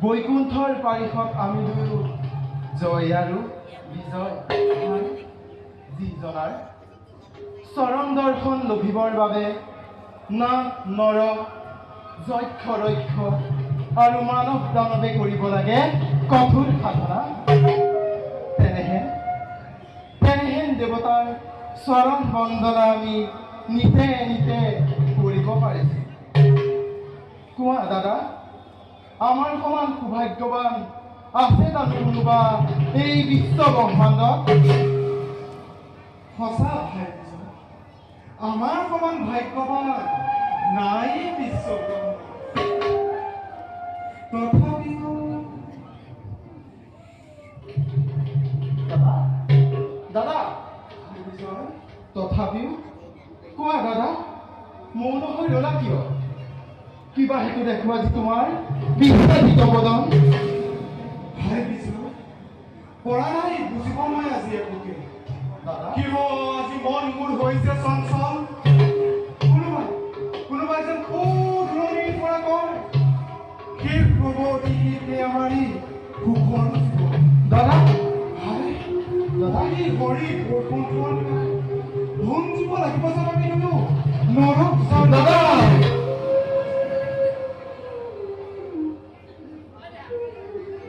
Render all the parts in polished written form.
বৈকুণ্ঠৰ পাৰিষত আমি দুয়ো জয় আৰু বিজয় যিজনাৰ চৰণ দৰ্শন লভিবৰ বাবে না নৰ যক্ষ ৰক্ষ আৰু মানৱ দানৱে কৰিব লাগে কঠোৰ সাধনা তেনেহেন দেৱতাৰ চৰণ বন্দনা আমি নিতে নিতে কৰিব পাৰিছো। কোৱা দাদা, আমাৰ সমান সৌভাগ্যৱান আছে জানো কোনোবা এই বিশ্ব ব্ৰহ্মাণ্ডত? সঁচা ভাগ্য, আমাৰ সমান ভাগ্যৱান নাই বিশ্ব তথাপিও দাদা তথাপিও কোৱা দাদা, মৌন হৈ ৰলা কিয়? কিবা হেতু দেখুৱা যি তোমাৰ বিস্তাৰিত বদন। ভাবিছো পৰা নাই, বুজিব নাই আজি একোকে। দাদা কিয় আজি মন মোৰ হৈছে চঞ্চল? কোনোবাই যেন দূৰণিৰ পৰা কয় শেষ হ'ব দেখিতে আমাৰি সুখৰ জীৱন। দাদা দাদা এই হৰি বৈকুণ্ঠৰ ধন দিব লাগিব যেন আমি নৰক দাদা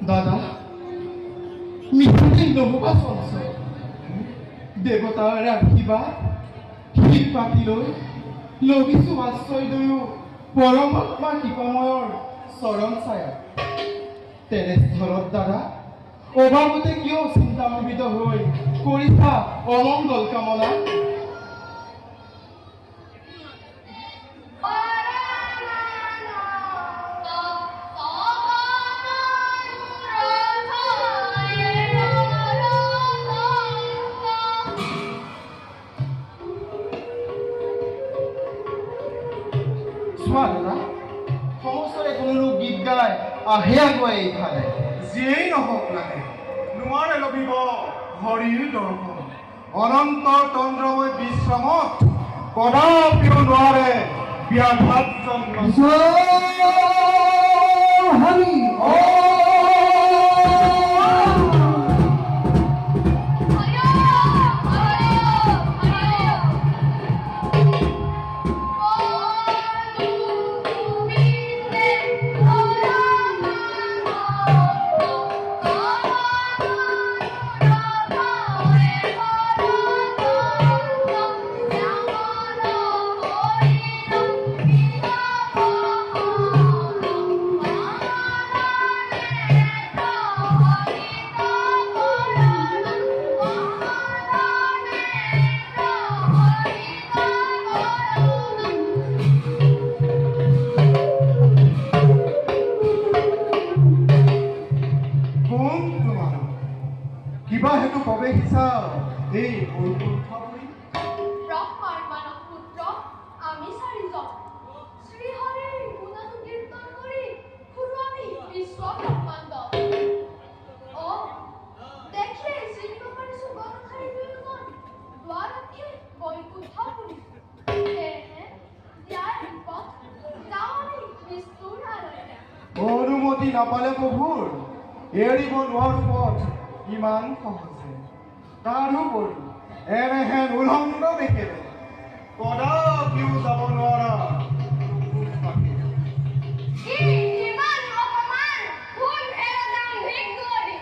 দাদা মিঠুকে নহবা চঞ্চল দেৱতাৰ আশীৰ্বাদ শিৰ পাতি লৈ লভিছো আশ্ৰয় দুয়ো পৰমাত্মা কৃপাময়ৰ চৰণ ছায়া। তেনেস্থলত দাদা অভাৱতে কিয় চিন্তামোহিত হৈ কৰিছা অমংগল কামনা? চোৱা দাদা, সমস্তৰে কোনো গীত গাই আহে আগুৱাই এইফালে। যিয়েই নহওক লাগে নোৱাৰে লভিব হৰিৰ দৰ্শন। অনন্ত তন্দ্ৰময় বিশ্ৰামত কদাপিও নোৱাৰে ব্যাঘাত জন্ম। হৰি হৰি কোন তোমাৰ কিবা হেতু প্ৰৱেশিছা এই বৈকুণ্ঠপুৰী ব্ৰহ্মাৰ মানৱ পুত্ৰ আমি চাৰিজন শ্ৰীহৰিৰ গুণানু কীৰ্তন কৰি ঘূৰো আমি বিশ্ব ব্ৰহ্মাণ্ড অ দেখে চিনিব পাৰিছো গণধাৰী দুয়োজন দুৱাৰক্ষে বৈকুণ্ঠপুৰী সেয়েহে ইয়াৰ পথ যাওঁ আমি বিষ্ণুৰ আৰাধনা অনুমতি নাপালে প্ৰভুৰ এৰিব নোৱাৰো পথ ইমান সহজে তাৰোপৰি এনেহেন উলংগ দেখিলে কদাপিও যাব নোৱাৰা ইমান অপমান কোন এৰদাম ভিক দুৱাৰী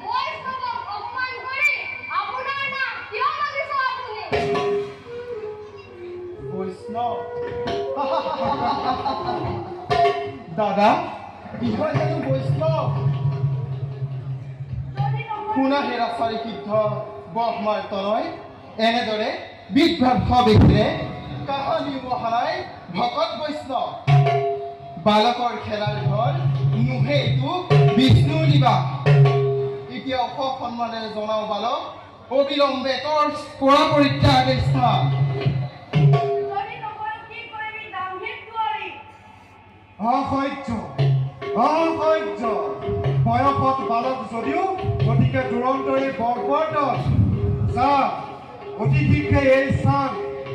বৈষ্ণৱক অপমান কৰি আপোনাৰ নাম কিয় মাতিছ আপুনি বৈষ্ণৱ দাদা কিহৰ হেনো বৈষ্ণৱ শুনা হেৰা চাৰি সিদ্ধ ব্ৰহ্মাৰ তনয় এনেদৰে বিভ্ৰান্ত ব্যক্তিৰে কাহানি মহানাই ভকত বৈষ্ণৱ বালকৰ খেলাৰ ঘৰ নোহেতু বিষ্ণুৰ নিবাস এতিয়া সন্মানেৰে জনাও বালক অবিলম্বে তোৰ পৰা পৰিত্যাগৰ স্থান অসহ্য অসহ্য বয়সত বালক যদিও গতিকে দুৰন্তৰী বৰবৰ্তন যা অতি শীঘ্ৰে এই স্থান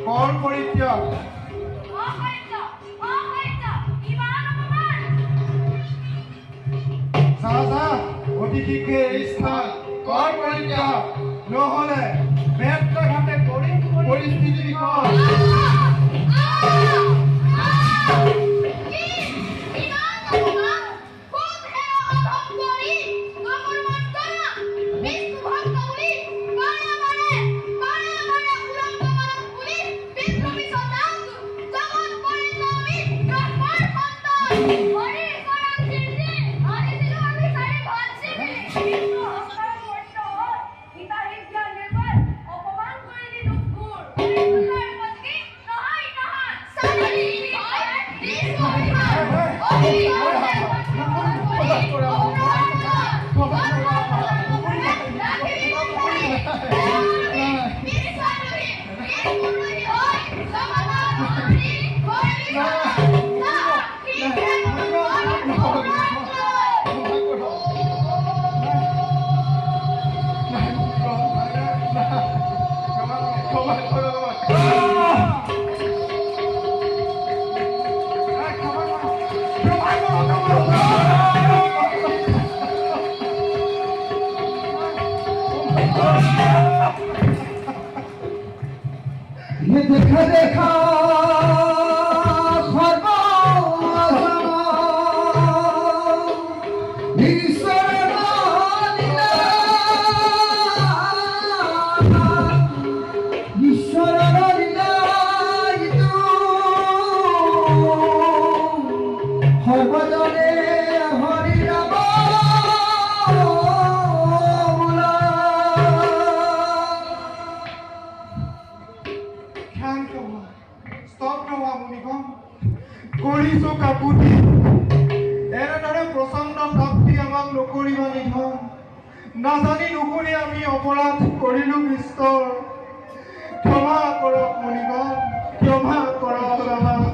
কৰ পৰিত্যাগ যা যা অতি শীঘ্ৰে এই স্থান কৰ পৰিত্যাগ নহ'লে বেত্ৰাঘাতে পৰিস্থিতি বিকট দেখা দেখা সৰ্বজনে হৰি ৰাম ক্ষান্ত হোৱা স্তব্ধ হোৱা মুনিগণ কৰিছো কাকুতি এনেদৰে প্ৰচণ্ড ভক্তি আমাক নকৰিবা নিধন নাজানি নুশুনি আমি অপৰাধ কৰিলো কৃষ্ণৰ ক্ষমা কৰক মুনিগণ ক্ষমা কৰক আমাক